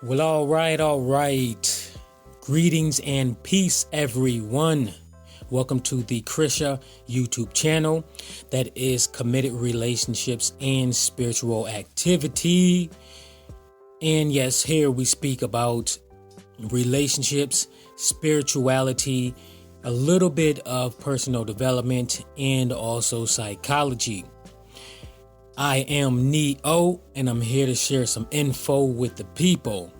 Well, all right. Greetings and peace, everyone. Welcome to the C.R.S.A YouTube channel that is Committed Relationships and Spiritual Activity. And yes, here we speak about relationships, spirituality, a little bit of personal development, and also psychology. I am Neo, and I'm here to share some info with the people.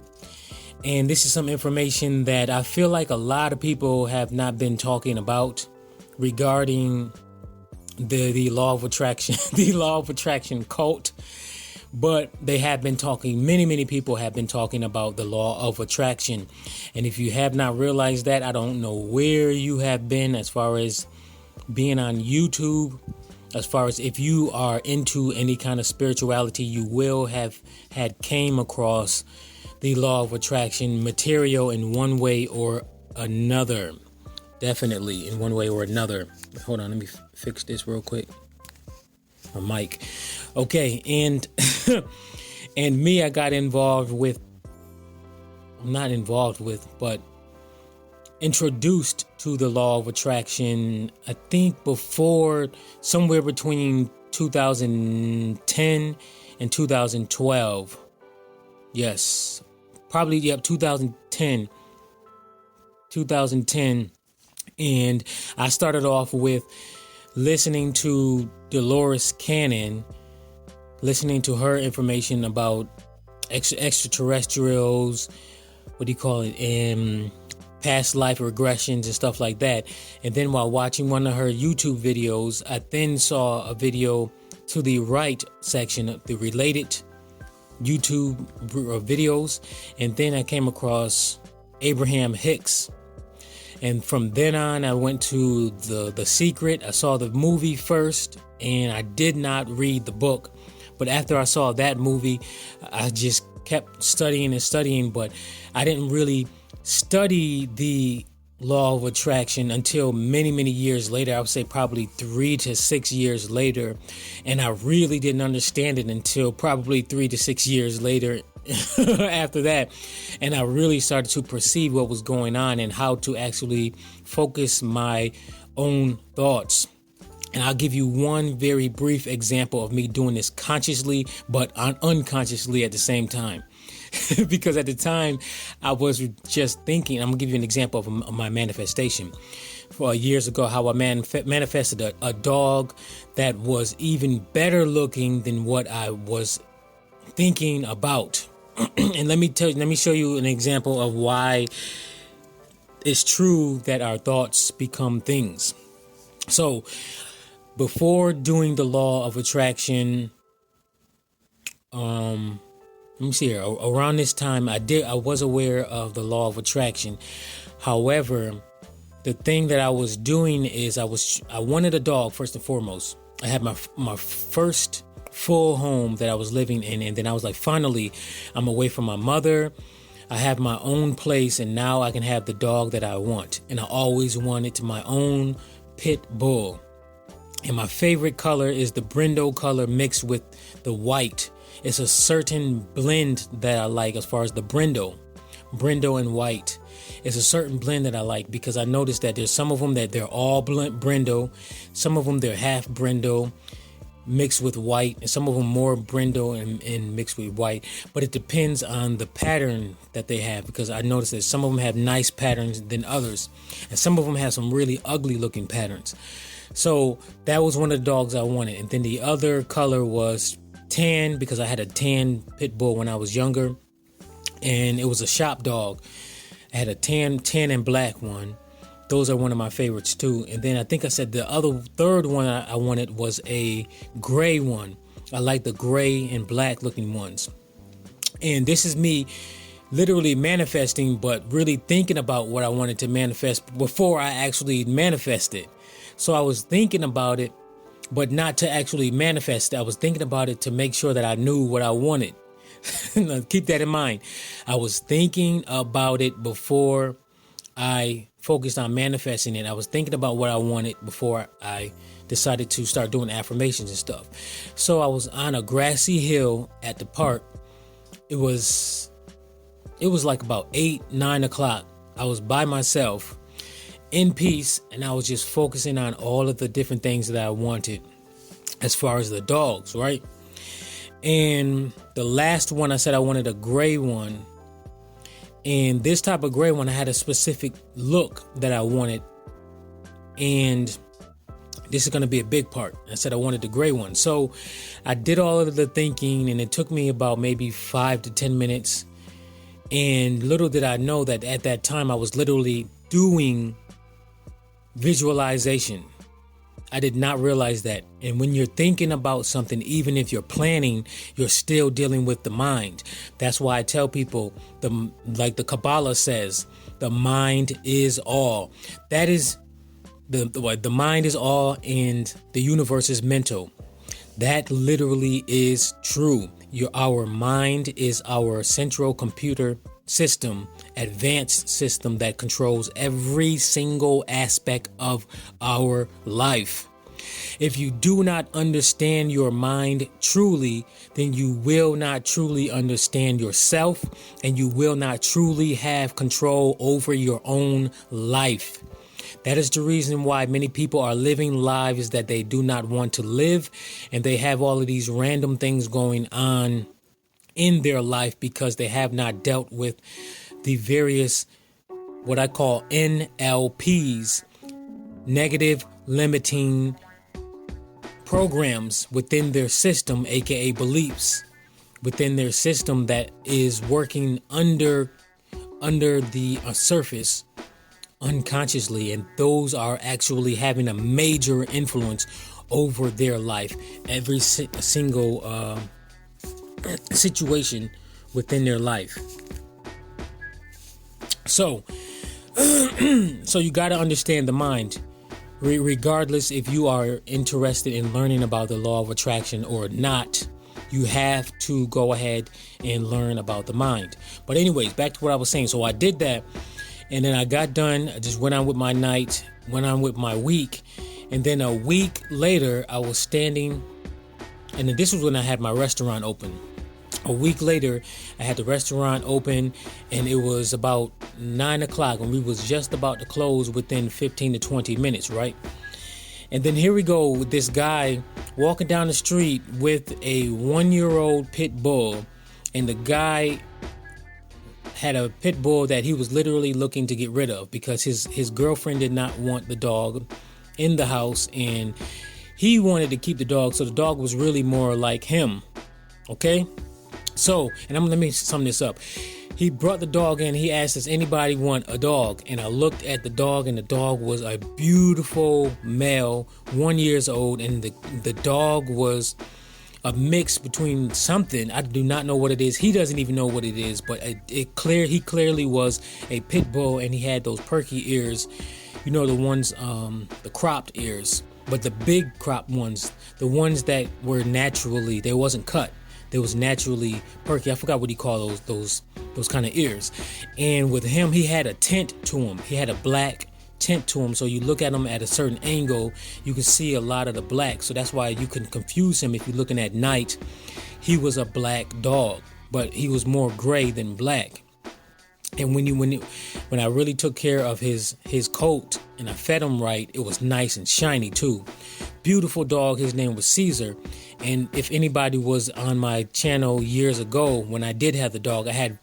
And this is some information that I feel like a lot of people have not been talking about regarding the law of attraction, the law of attraction cult. But they have been talking, many people have been talking about the law of attraction. And if you have not realized that, I don't know where you have been as far as being on YouTube. As far as if you are into any kind of spirituality, you will have came across the law of attraction material in one way or another. Definitely in one way or another. Hold on, let me fix this real quick. My mic. Okay, and and me, I got but introduced to the law of attraction, I think before somewhere between 2010 and 2012. Yes, probably, 2010. And I started off with listening to Dolores Cannon, listening to her information about extraterrestrials, past life regressions and stuff like that. And then while watching one of her YouTube videos, I then saw a video to the right section of the related YouTube videos. And then I came across Abraham Hicks. And from then on, I went to The Secret. I saw the movie first, and I did not read the book. But after I saw that movie, I just kept studying, but I didn't really study the law of attraction until many years later. I would say probably 3 to 6 years later. And I really didn't understand it until probably 3 to 6 years later after that. And I really started to perceive what was going on and how to actually focus my own thoughts. And I'll give you one very brief example of me doing this consciously, but unconsciously at the same time. Because at the time I was just thinking, I'm gonna give you an example of my manifestation for years ago, how I manifested a dog that was even better looking than what I was thinking about. And let me show you an example of why it's true that our thoughts become things. So before doing the law of attraction, let me see here. Around this time, I was aware of the law of attraction. However, the thing that I was doing is I wanted a dog first and foremost. I had my first full home that I was living in, and then I was like, finally, I'm away from my mother. I have my own place, and now I can have the dog that I want. And I always wanted my own pit bull. And my favorite color is the Brindle color mixed with the white. It's a certain blend that I like as far as the Brindle and white. It's a certain blend that I like because I noticed that there's some of them that they're all Brindle, some of them they're half Brindle mixed with white, and some of them more Brindle and mixed with white. But it depends on the pattern that they have, because I noticed that some of them have nice patterns than others, and some of them have some really ugly looking patterns. So that was one of the dogs I wanted. And then the other color was tan, because I had a tan pit bull when I was younger, and it was a shop dog. I had a tan and black one. Those are one of my favorites too. And then I think I said the third one I wanted was a gray one. I like the gray and black looking ones. And this is me literally manifesting, but really thinking about what I wanted to manifest before I actually manifested. So I was thinking about it, but not to actually manifest. I was thinking about it to make sure that I knew what I wanted. Keep that in mind. I was thinking about it before I focused on manifesting it. I was thinking about what I wanted before I decided to start doing affirmations and stuff. So I was on a grassy hill at the park. It was it was like about 8-9 o'clock. I was by myself in peace, and I was just focusing on all of the different things that I wanted as far as the dogs, right? And the last one, I said I wanted a gray one. And this type of gray one, I had a specific look that I wanted. And this is going to be a big part. I said I wanted the gray one. So I did all of the thinking, and it took me about maybe 5 to 10 minutes. And little did I know that at that time I was literally doing visualization. I did not realize that. And when you're thinking about something, even if you're planning, you're still dealing with the mind. That's why I tell people, like the Kabbalah says, the mind is all. That is the mind is all, and the universe is mental. That literally is true. Our mind is our central computer system, advanced system that controls every single aspect of our life. If you do not understand your mind truly, then you will not truly understand yourself, and you will not truly have control over your own life. That is the reason why many people are living lives that they do not want to live, and they have all of these random things going on in their life because they have not dealt with the various, what I call NLPs, negative limiting programs within their system, aka beliefs within their system that is working under the surface unconsciously, and those are actually having a major influence over their life, every single situation within their life. So you got to understand the mind, regardless if you are interested in learning about the law of attraction or not. You have to go ahead and learn about the mind. But anyways, back to what I was saying. So I did that, and then I got done. I just went on with my night, went on with my week. And then a week later, I was standing, and then this was when I had my restaurant open. A week later, I had the restaurant open, and it was about 9 o'clock, and we was just about to close within 15 to 20 minutes, right? And then here we go with this guy walking down the street with a 1-year-old pit bull, and the guy had a pit bull that he was literally looking to get rid of because his girlfriend did not want the dog in the house, and he wanted to keep the dog, so the dog was really more like him, okay? So, and let me sum this up. He brought the dog in. He asked, does anybody want a dog? And I looked at the dog, and the dog was a beautiful male, 1 year old. And the dog was a mix between something. I do not know what it is. He doesn't even know what it is, but he clearly was a pit bull, and he had those perky ears. You know, the ones, the cropped ears, but the big cropped ones, the ones that were naturally, they wasn't cut. They was naturally perky. I forgot what he called those kind of ears. And with him, he had a tint to him. He had a black tint to him. So you look at him at a certain angle, you can see a lot of the black. So that's why you can confuse him if you're looking at night. He was a black dog, but he was more gray than black. And when I really took care of his coat and I fed him right, it was nice and shiny too. Beautiful dog. His name was Caesar. And if anybody was on my channel years ago, when I did have the dog, I had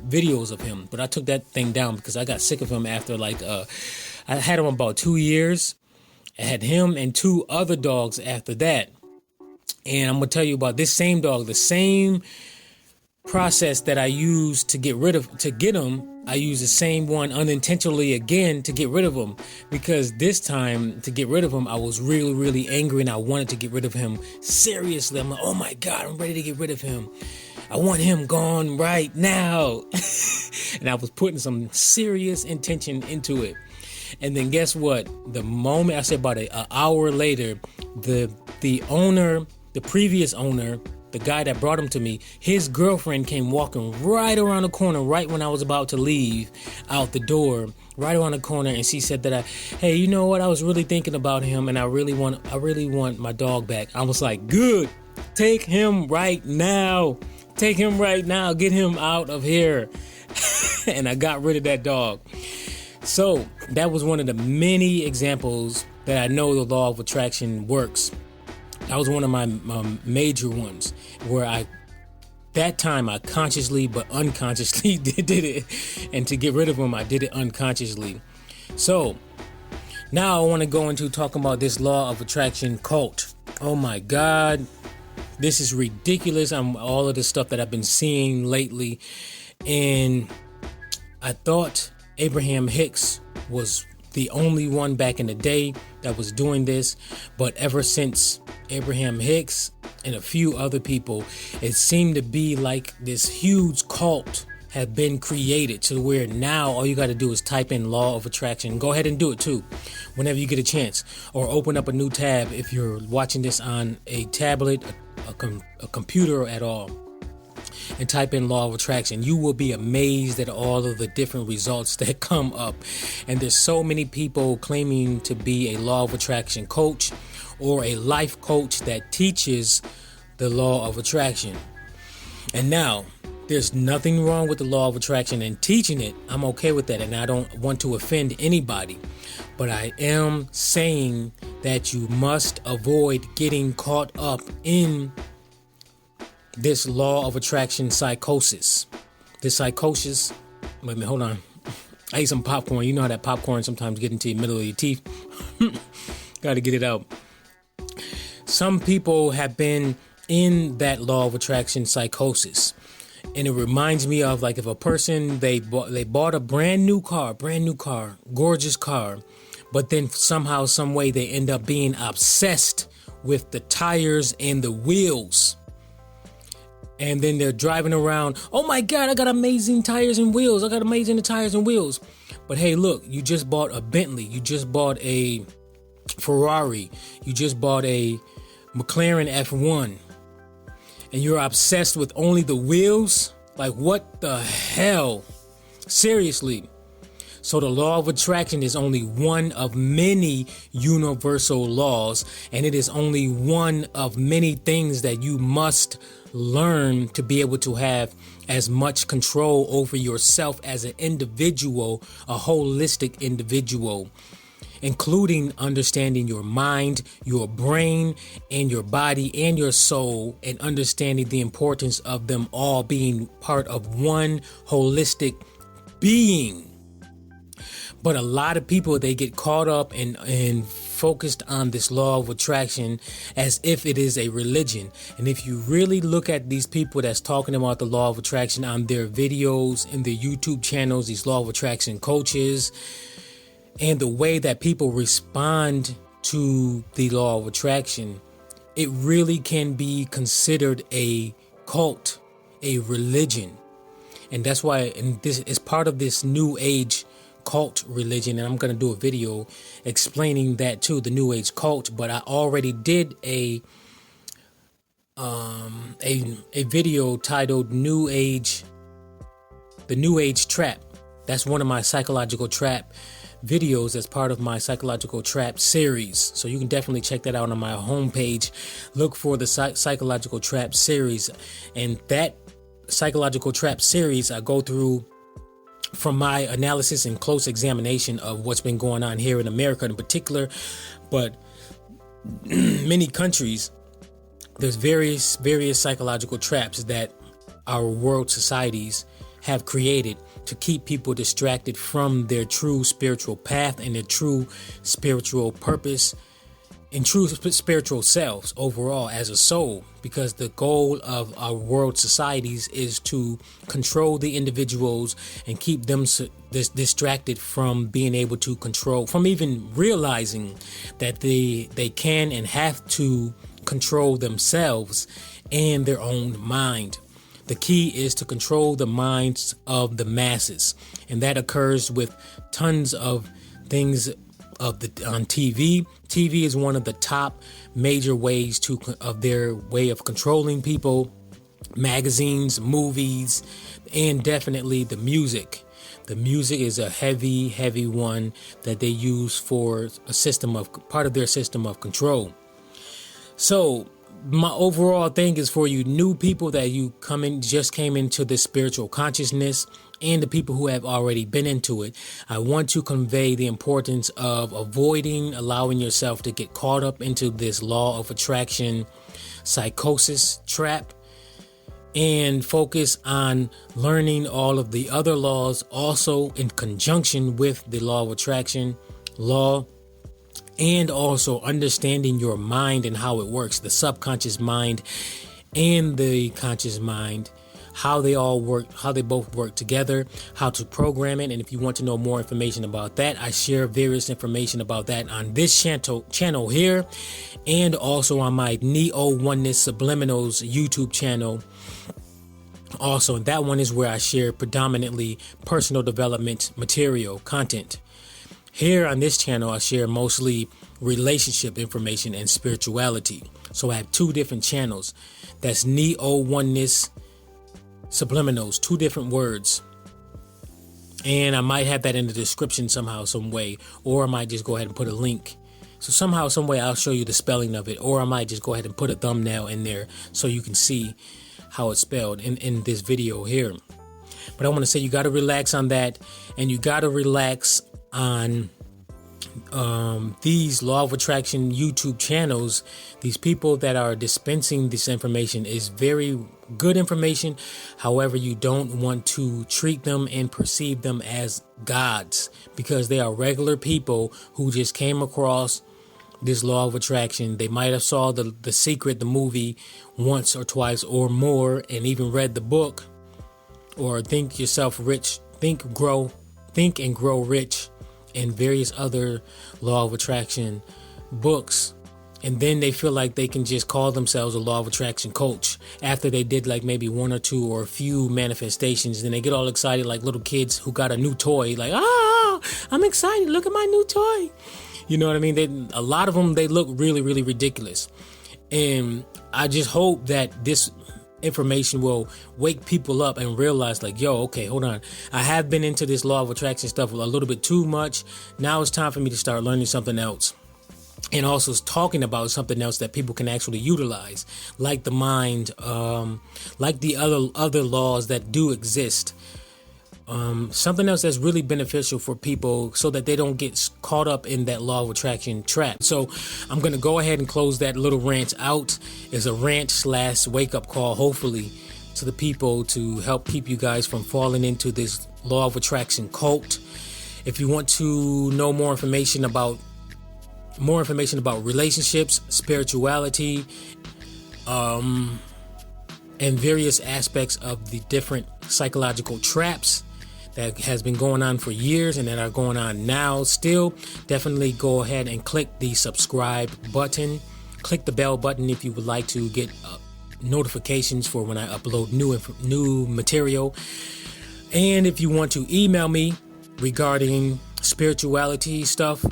videos of him, but I took that thing down because I got sick of him after I had him about 2 years. I had him and 2 other dogs after that. And I'm going to tell you about this same dog, the same process that I used to get him, I used the same one unintentionally again to get rid of him, because this time to get rid of him, I was really, really angry, and I wanted to get rid of him seriously. I'm like, oh my God, I'm ready to get rid of him. I want him gone right now. And I was putting some serious intention into it. And then guess what? The moment, I said about an hour later, the owner, the previous owner, the guy that brought him to me, his girlfriend came walking right around the corner, right when I was about to leave out the door, right around the corner, and she said that hey, you know what? I was really thinking about him, and I really want my dog back. I was like, good, take him right now. take him right now. Get him out of here. And I got rid of that dog. So that was one of the many examples that I know the law of attraction works. That was one of my major ones where that time I consciously but unconsciously did it. And to get rid of him, I did it unconsciously. So now I want to go into talking about this law of attraction cult. Oh my God. This is ridiculous. All of the stuff that I've been seeing lately. And I thought Abraham Hicks was the only one back in the day that was doing this. But ever since Abraham Hicks and a few other people, it seemed to be like this huge cult had been created to where now all you got to do is type in law of attraction. Go ahead and do it too whenever you get a chance, or open up a new tab if you're watching this on a tablet, a computer at all, and type in law of attraction. You will be amazed at all of the different results that come up. And there's so many people claiming to be a law of attraction coach or a life coach that teaches the law of attraction. And now, there's nothing wrong with the law of attraction and teaching it. I'm okay with that, and I don't want to offend anybody. But I am saying that you must avoid getting caught up in this law of attraction psychosis. This psychosis. Wait a minute, hold on. I ate some popcorn. You know how that popcorn sometimes get into the middle of your teeth. Got to get it out. Some people have been in that law of attraction psychosis. And it reminds me of like if a person, they bought a brand new car, gorgeous car. But then somehow, some way they end up being obsessed with the tires and the wheels. And then they're driving around. Oh my God, I got amazing tires and wheels. But hey, look, you just bought a Bentley. You just bought a Ferrari. You just bought a McLaren F1. And you're obsessed with only the wheels? Like, what the hell? Seriously. So the law of attraction is only one of many universal laws, and it is only one of many things that you must learn to be able to have as much control over yourself as an individual, a holistic individual, including understanding your mind, your brain, and your body and your soul, and understanding the importance of them all being part of one holistic being. But a lot of people, they get caught up and focused on this law of attraction as if it is a religion. And if you really look at these people that's talking about the law of attraction on their videos, in their YouTube channels, these law of attraction coaches, and the way that people respond to the law of attraction, it really can be considered a cult, a religion. And that's why, and this is part of this new age cult religion, and I'm going to do a video explaining that too, the new age cult. But I already did a video titled New Age, the New Age Trap. That's one of my psychological trap videos as part of my psychological trap series. So you can definitely check that out on my homepage. Look for the psychological trap series. And that psychological trap series, I go through from my analysis and close examination of what's been going on here in America in particular, but many countries. There's various psychological traps that our world societies have created to keep people distracted from their true spiritual path and their true spiritual purpose and true spiritual selves overall as a soul, because the goal of our world societies is to control the individuals and keep them distracted from being able to control, from even realizing that they can and have to control themselves and their own mind. The key is to control the minds of the masses, and that occurs with tons of things on TV. TV is one of the top major ways of their way of controlling people. Magazines, movies, and definitely the music. The music is a heavy one that they use for part of their system of control. So my overall thing is for you new people that just came into this spiritual consciousness, and the people who have already been into it. I want to convey the importance of allowing yourself to get caught up into this law of attraction psychosis trap, and focus on learning all of the other laws also in conjunction with the law of attraction law, and also understanding your mind and how it works, the subconscious mind and the conscious mind, how they both work together, how to program it. And if you want to know more information about that, I share various information about that on this channel here, and also on my NeoOneness Subliminals YouTube channel. Also, that one is where I share predominantly personal development material content. Here on this channel, I share mostly relationship information and spirituality. So I have two different channels. That's NeoOneness Subliminals, two different words. And I might have that in the description somehow, some way. Or I might just go ahead and put a link. So somehow, some way, I'll show you the spelling of it. Or I might just go ahead and put a thumbnail in there so you can see how it's spelled in this video here. But I want to say you got to relax on that, and you got to relax on these law of attraction YouTube channels. These people that are dispensing this information is very good information. However, you don't want to treat them and perceive them as gods, because they are regular people who just came across this law of attraction. They might have saw the Secret, the movie, once or twice or more, and even read the book, or Think Yourself Rich, Think and Grow Rich, and various other law of attraction books. And then they feel like they can just call themselves a law of attraction coach after they did like maybe one or two or a few manifestations. Then they get all excited like little kids who got a new toy, like, I'm excited, look at my new toy. You know what I mean? A lot of them, they look really, really ridiculous. And I just hope that this information will wake people up and realize like, yo, okay, hold on. I have been into this law of attraction stuff a little bit too much. Now it's time for me to start learning something else. And also talking about something else that people can actually utilize, like the mind, like the other laws that do exist. Something else that's really beneficial for people so that they don't get caught up in that law of attraction trap. So I'm going to go ahead and close that little rant out. It's a rant / wake up call, hopefully, to the people to help keep you guys from falling into this law of attraction cult. If you want to know more information about relationships, spirituality, and various aspects of the different psychological traps that has been going on for years and that are going on now still, definitely go ahead and click the subscribe button. Click the bell button if you would like to get notifications for when I upload new material. And if you want to email me regarding spirituality stuff,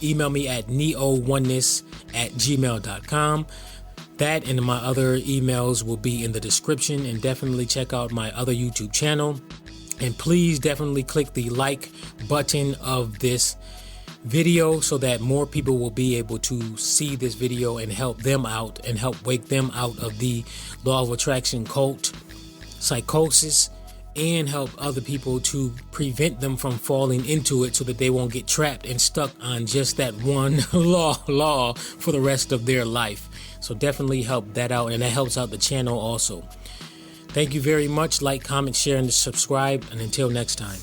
email me at neooneness@gmail.com. That and my other emails will be in the description, and definitely check out my other YouTube channel. And please definitely click the like button of this video so that more people will be able to see this video and help them out and help wake them out of the law of attraction cult psychosis, and help other people to prevent them from falling into it so that they won't get trapped and stuck on just that one law for the rest of their life. So definitely help that out, and that helps out the channel also. Thank you very much. Like, comment, share, and subscribe. And until next time.